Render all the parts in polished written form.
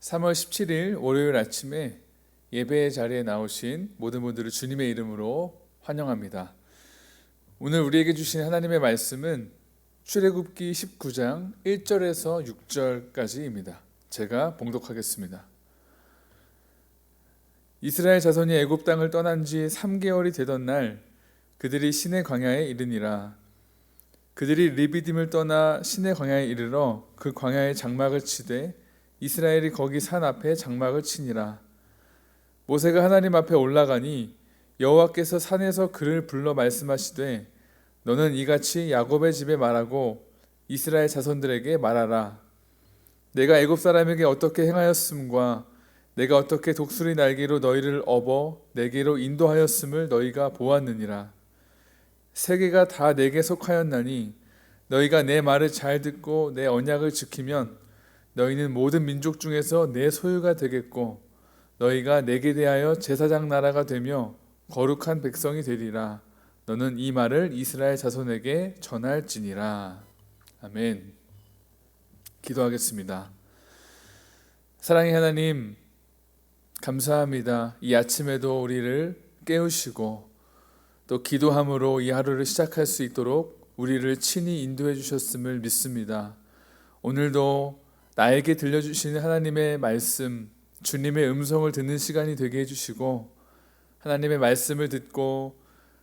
3월 17일 월요일 아침에 예배 자리에 나오신 모든 분들을 주님의 이름으로 환영합니다. 오늘 우리에게 주신 하나님의 말씀은 출애굽기 19장 1절에서 6절까지입니다. 제가 봉독하겠습니다. 이스라엘 자손이 애굽 땅을 떠난 지 3개월이 되던 날 그들이 시내 광야에 이르니라. 그들이 리비딤을 떠나 시내 광야에 이르러 그 광야에 장막을 치되 이스라엘이 거기 산 앞에 장막을 치니라. 모세가 하나님 앞에 올라가니 여호와께서 산에서 그를 불러 말씀하시되 너는 이같이 야곱의 집에 말하고 이스라엘 자손들에게 말하라. 내가 애굽 사람에게 어떻게 행하였음과 내가 어떻게 독수리 날개로 너희를 업어 내게로 인도하였음을 너희가 보았느니라. 세계가 다 내게 속하였나니 너희가 내 말을 잘 듣고 내 언약을 지키면 너희는 모든 민족 중에서 내 소유가 되겠고 너희가 내게 대하여 제사장 나라가 되며 거룩한 백성이 되리라. 너는 이 말을 이스라엘 자손에게 전할지니라. 아멘. 기도하겠습니다. 사랑의 하나님, 감사합니다. 이 아침에도 우리를 깨우시고 또 기도함으로 이 하루를 시작할 수 있도록 우리를 친히 인도해 주셨음을 믿습니다. 오늘도 나에게 들려주시는 하나님의 말씀, 주님의 음성을 듣는 시간이 되게 해주시고 하나님의 말씀을 듣고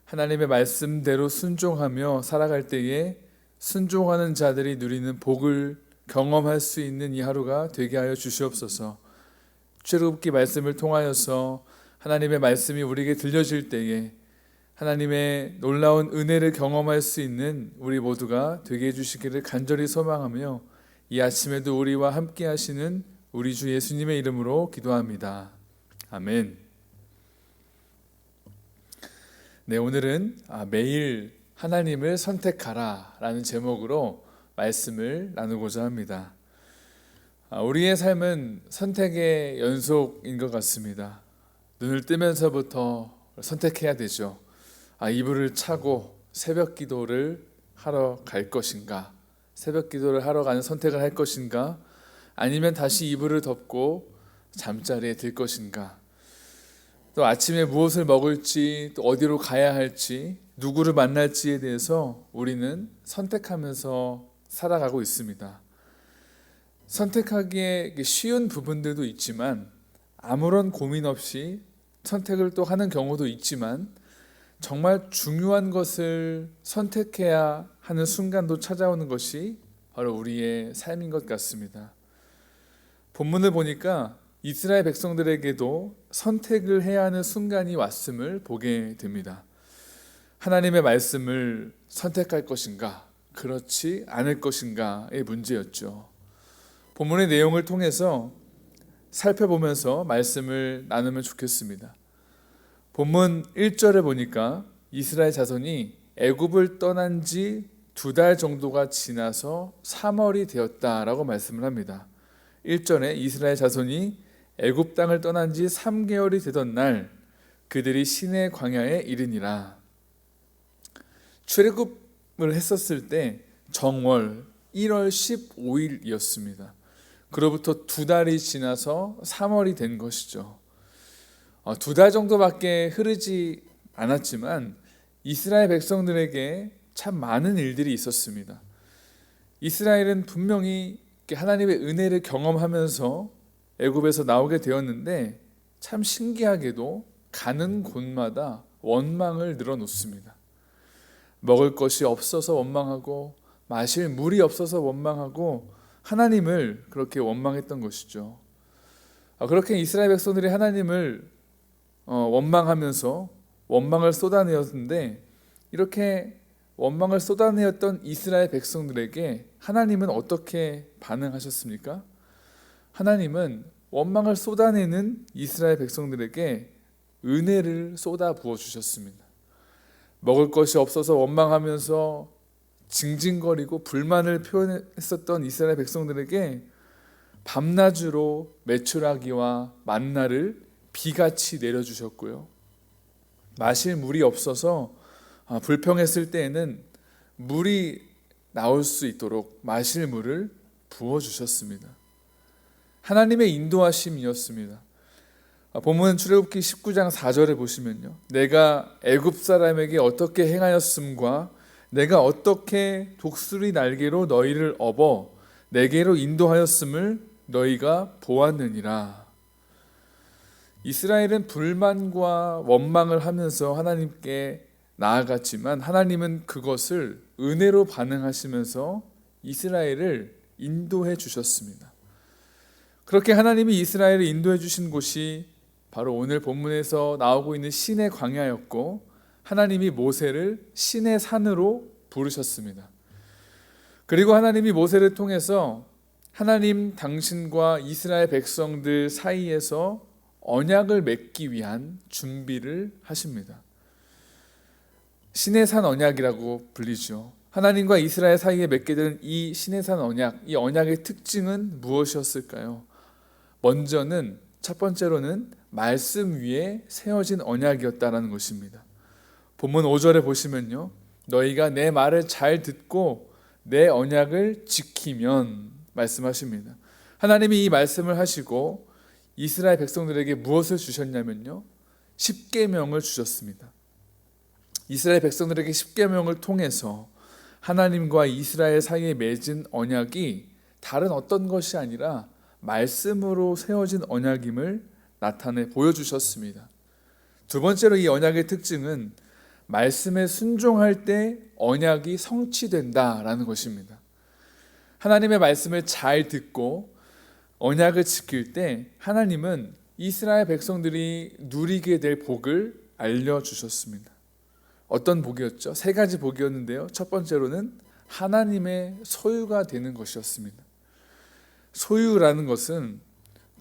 하나님의 말씀대로 순종하며 살아갈 때에 순종하는 자들이 누리는 복을 경험할 수 있는 이 하루가 되게 하여 주시옵소서. 출애굽기 말씀을 통하여서 하나님의 말씀이 우리에게 들려질 때에 하나님의 놀라운 은혜를 경험할 수 있는 우리 모두가 되게 해주시기를 간절히 소망하며 이 아침에도 우리와 함께 하시는 우리 주 예수님의 이름으로 기도합니다. 아멘. 네, 오늘은 매일 하나님을 선택하라 라는 제목으로 말씀을 나누고자 합니다. 우리의 삶은 선택의 연속인 것 같습니다. 눈을 뜨면서부터 선택해야 되죠. 이불을 차고 새벽 기도를 하러 갈 것인가? 새벽 기도를 하러 가는 선택을 할 것인가? 아니면 다시 이불을 덮고 잠자리에 들 것인가? 또 아침에 무엇을 먹을지, 또 어디로 가야 할지, 누구를 만날지에 대해서 우리는 선택하면서 살아가고 있습니다. 선택하기에 쉬운 부분들도 있지만 아무런 고민 없이 선택을 또 하는 경우도 있지만 정말 중요한 것을 선택해야 하는 순간도 찾아오는 것이 바로 우리의 삶인 것 같습니다. 본문을 보니까 이스라엘 백성들에게도 선택을 해야 하는 순간이 왔음을 보게 됩니다. 하나님의 말씀을 선택할 것인가, 그렇지 않을 것인가의 문제였죠. 본문의 내용을 통해서 살펴보면서 말씀을 나누면 좋겠습니다. 본문 1절에 보니까 이스라엘 자손이 애굽을 떠난 지 2달 정도가 지나서 3월이 되었다라고 말씀을 합니다. 1절에 이스라엘 자손이 애굽 땅을 떠난 지 3개월이 되던 날 그들이 시내 광야에 이르니라. 출애굽을 했었을 때 정월 1월 15일이었습니다. 그로부터 2달이 지나서 3월이 된 것이죠. 2달 정도밖에 흐르지 않았지만 이스라엘 백성들에게 참 많은 일들이 있었습니다. 이스라엘은 분명히 하나님의 은혜를 경험하면서 애굽에서 나오게 되었는데 참 신기하게도 가는 곳마다 원망을 늘어놓습니다. 먹을 것이 없어서 원망하고 마실 물이 없어서 원망하고 하나님을 그렇게 원망했던 것이죠. 그렇게 이스라엘 백성들이 하나님을 원망하면서 원망을 쏟아내었는데 이렇게 원망을 쏟아내었던 이스라엘 백성들에게 하나님은 어떻게 반응하셨습니까? 하나님은 원망을 쏟아내는 이스라엘 백성들에게 은혜를 쏟아 부어 주셨습니다. 먹을 것이 없어서 원망하면서 징징거리고 불만을 표현했었던 이스라엘 백성들에게 밤낮으로 메추라기와 만나를 비같이 내려주셨고요. 마실 물이 없어서 불평했을 때에는 물이 나올 수 있도록 마실 물을 부어주셨습니다. 하나님의 인도하심이었습니다. 본문 출애굽기 19장 4절에 보시면요, 내가 애굽 사람에게 어떻게 행하였음과 내가 어떻게 독수리 날개로 너희를 업어 내게로 인도하였음을 너희가 보았느니라. 이스라엘은 불만과 원망을 하면서 하나님께 나아갔지만 하나님은 그것을 은혜로 반응하시면서 이스라엘을 인도해 주셨습니다. 그렇게 하나님이 이스라엘을 인도해 주신 곳이 바로 오늘 본문에서 나오고 있는 신의 광야였고, 하나님이 모세를 신의 산으로 부르셨습니다. 그리고 하나님이 모세를 통해서 하나님 당신과 이스라엘 백성들 사이에서 언약을 맺기 위한 준비를 하십니다. 신의 산 언약이라고 불리죠. 하나님과 이스라엘 사이에 맺게 된 이 신의 산 언약, 이 언약의 특징은 무엇이었을까요? 먼저는 첫 번째로는 말씀 위에 세워진 언약이었다라는 것입니다. 본문 5절에 보시면요, 너희가 내 말을 잘 듣고 내 언약을 지키면 말씀하십니다. 하나님이 이 말씀을 하시고 이스라엘 백성들에게 무엇을 주셨냐면요, 십계명을 주셨습니다. 이스라엘 백성들에게 십계명을 통해서 하나님과 이스라엘 사이에 맺은 언약이 다른 어떤 것이 아니라 말씀으로 세워진 언약임을 나타내 보여주셨습니다. 두 번째로 이 언약의 특징은 말씀에 순종할 때 언약이 성취된다라는 것입니다. 하나님의 말씀을 잘 듣고 언약을 지킬 때 하나님은 이스라엘 백성들이 누리게 될 복을 알려주셨습니다. 어떤 복이었죠? 세 가지 복이었는데요, 첫 번째로는 하나님의 소유가 되는 것이었습니다. 소유라는 것은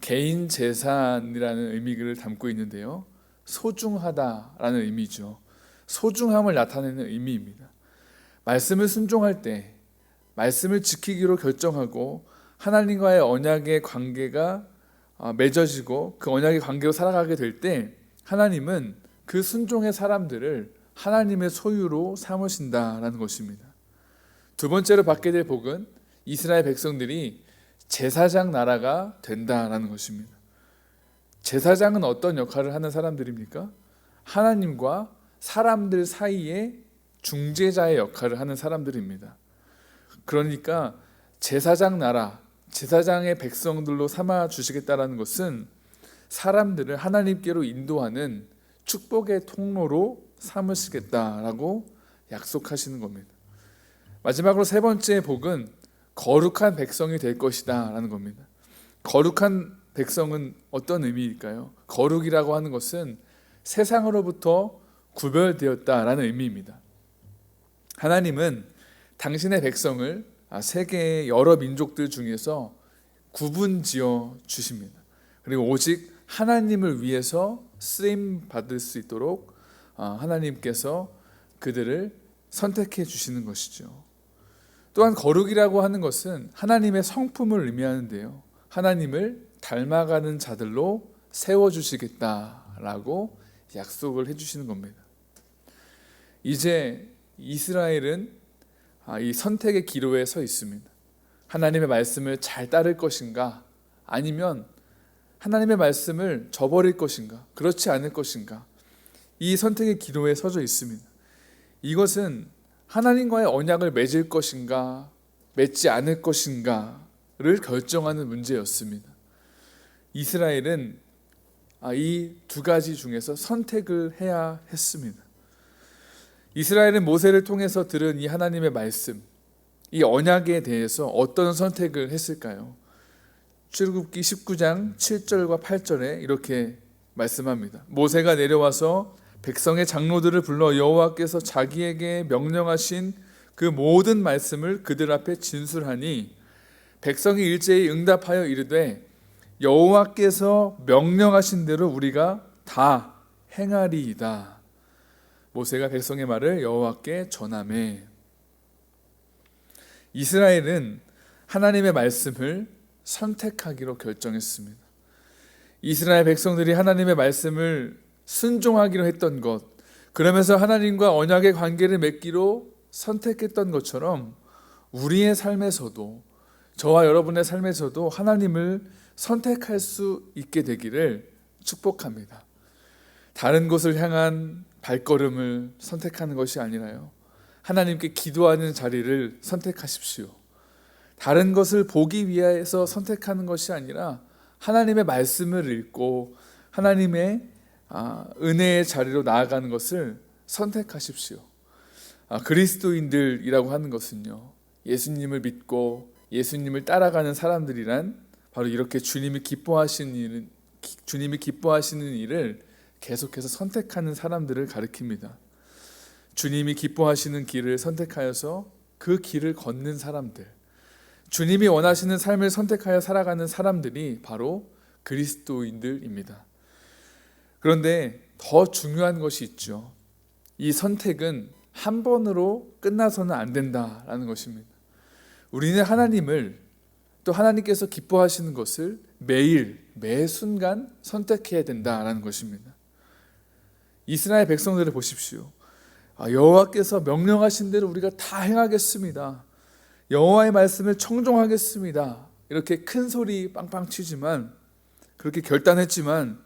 개인 재산이라는 의미를 담고 있는데요, 소중하다라는 의미죠. 소중함을 나타내는 의미입니다. 말씀을 순종할 때 말씀을 지키기로 결정하고 하나님과의 언약의 관계가 맺어지고 그 언약의 관계로 살아가게 될 때 하나님은 그 순종의 사람들을 하나님의 소유로 삼으신다라는 것입니다. 두 번째로 받게 될 복은 이스라엘 백성들이 제사장 나라가 된다라는 것입니다. 제사장은 어떤 역할을 하는 사람들입니까? 하나님과 사람들 사이에 중재자의 역할을 하는 사람들입니다. 그러니까 제사장 나라, 제사장의 백성들로 삼아 주시겠다라는 것은 사람들을 하나님께로 인도하는 축복의 통로로 삼으시겠다라고 약속하시는 겁니다. 마지막으로 세 번째 복은 거룩한 백성이 될 것이다 라는 겁니다. 거룩한 백성은 어떤 의미일까요? 거룩이라고 하는 것은 세상으로부터 구별되었다라는 의미입니다. 하나님은 당신의 백성을 세계의 여러 민족들 중에서 구분지어 주십니다. 그리고 오직 하나님을 위해서 쓰임 받을 수 있도록 하나님께서 그들을 선택해 주시는 것이죠. 또한 거룩이라고 하는 것은 하나님의 성품을 의미하는데요, 하나님을 닮아가는 자들로 세워주시겠다라고 약속을 해주시는 겁니다. 이제 이스라엘은 이 선택의 기로에 서 있습니다. 하나님의 말씀을 잘 따를 것인가, 아니면 하나님의 말씀을 저버릴 것인가, 그렇지 않을 것인가, 이 선택의 기로에 서져 있습니다. 이것은 하나님과의 언약을 맺을 것인가 맺지 않을 것인가를 결정하는 문제였습니다. 이스라엘은 이 두 가지 중에서 선택을 해야 했습니다. 이스라엘은 모세를 통해서 들은 이 하나님의 말씀, 이 언약에 대해서 어떤 선택을 했을까요? 출애굽기 19장 7절과 8절에 이렇게 말씀합니다. 모세가 내려와서 백성의 장로들을 불러 여호와께서 자기에게 명령하신 그 모든 말씀을 그들 앞에 진술하니 백성이 일제히 응답하여 이르되 여호와께서 명령하신 대로 우리가 다 행하리이다. 모세가 백성의 말을 여호와께 전하매. 이스라엘은 하나님의 말씀을 선택하기로 결정했습니다. 이스라엘 백성들이 하나님의 말씀을 순종하기로 했던 것, 그러면서 하나님과 언약의 관계를 맺기로 선택했던 것처럼 우리의 삶에서도 저와 여러분의 삶에서도 하나님을 선택할 수 있게 되기를 축복합니다. 다른 곳을 향한 발걸음을 선택하는 것이 아니라요, 하나님께 기도하는 자리를 선택하십시오. 다른 것을 보기 위해서 선택하는 것이 아니라 하나님의 말씀을 읽고 하나님의 은혜의 자리로 나아가는 것을 선택하십시오. 그리스도인들이라고 하는 것은요, 예수님을 믿고 예수님을 따라가는 사람들이란 바로 이렇게 주님이 기뻐하시는 일을 계속해서 선택하는 사람들을 가리킵니다. 주님이 기뻐하시는 길을 선택하여서 그 길을 걷는 사람들, 주님이 원하시는 삶을 선택하여 살아가는 사람들이 바로 그리스도인들입니다. 그런데 더 중요한 것이 있죠. 이 선택은 한 번으로 끝나서는 안 된다라는 것입니다. 우리는 하나님을, 또 하나님께서 기뻐하시는 것을 매일 매 순간 선택해야 된다라는 것입니다. 이스라엘 백성들을 보십시오. 여호와께서 명령하신 대로 우리가 다 행하겠습니다. 여호와의 말씀을 청종하겠습니다. 이렇게 큰 소리 빵빵 치지만, 그렇게 결단했지만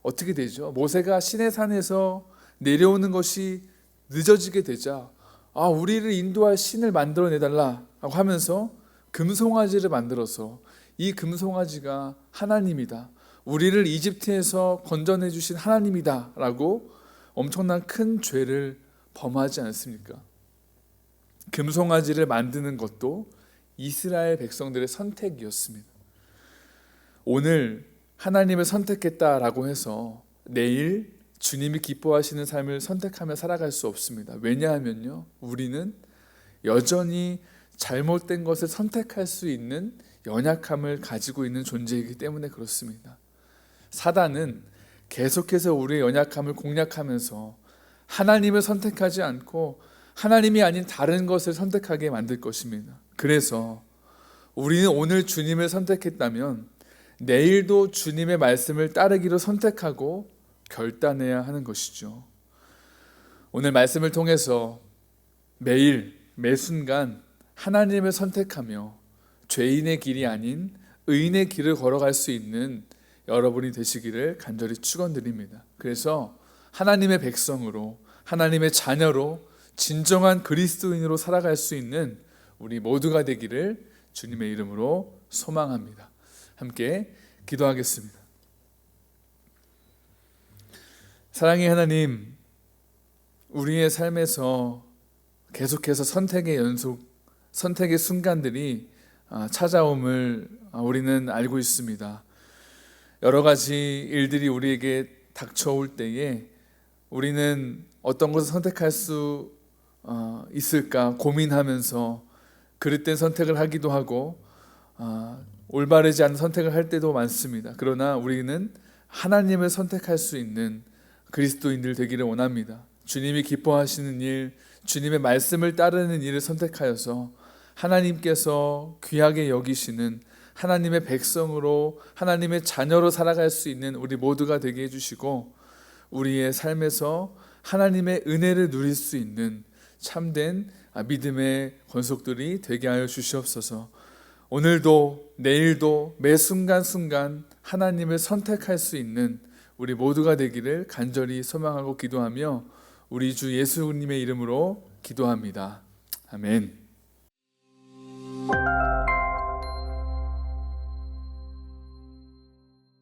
어떻게 되죠? 모세가 시내산에서 내려오는 것이 늦어지게 되자 우리를 인도할 신을 만들어내달라고 하면서 금송아지를 만들어서, 이 금송아지가 하나님이다, 우리를 이집트에서 건져내 주신 하나님이다 라고 엄청난 큰 죄를 범하지 않습니까? 금송아지를 만드는 것도 이스라엘 백성들의 선택이었습니다. 오늘 하나님을 선택했다라고 해서 내일 주님이 기뻐하시는 삶을 선택하며 살아갈 수 없습니다. 왜냐하면요, 우리는 여전히 잘못된 것을 선택할 수 있는 연약함을 가지고 있는 존재이기 때문에 그렇습니다. 사단은 계속해서 우리의 연약함을 공략하면서 하나님을 선택하지 않고 하나님이 아닌 다른 것을 선택하게 만들 것입니다. 그래서 우리는 오늘 주님을 선택했다면 내일도 주님의 말씀을 따르기로 선택하고 결단해야 하는 것이죠. 오늘 말씀을 통해서 매일 매 순간 하나님을 선택하며 죄인의 길이 아닌 의인의 길을 걸어갈 수 있는 여러분이 되시기를 간절히 축원드립니다. 그래서 하나님의 백성으로, 하나님의 자녀로, 진정한 그리스도인으로 살아갈 수 있는 우리 모두가 되기를 주님의 이름으로 소망합니다. 함께 기도하겠습니다. 사랑의 하나님, 우리의 삶에서 계속해서 선택의 순간들이 찾아옴을 우리는 알고 있습니다. 여러 가지 일들이 우리에게 닥쳐올 때에 우리는 어떤 것을 선택할 수 있을까 고민하면서 그릇된 선택을 하기도 하고 올바르지 않은 선택을 할 때도 많습니다. 그러나 우리는 하나님을 선택할 수 있는 그리스도인들 되기를 원합니다. 주님이 기뻐하시는 일, 주님의 말씀을 따르는 일을 선택하여서 하나님께서 귀하게 여기시는 하나님의 백성으로, 하나님의 자녀로 살아갈 수 있는 우리 모두가 되게 해주시고, 우리의 삶에서 하나님의 은혜를 누릴 수 있는 참된 믿음의 권속들이 되게 하여 주시옵소서. 오늘도 내일도 매 순간순간 하나님을 선택할 수 있는 우리 모두가 되기를 간절히 소망하고 기도하며 우리 주 예수님의 이름으로 기도합니다. 아멘.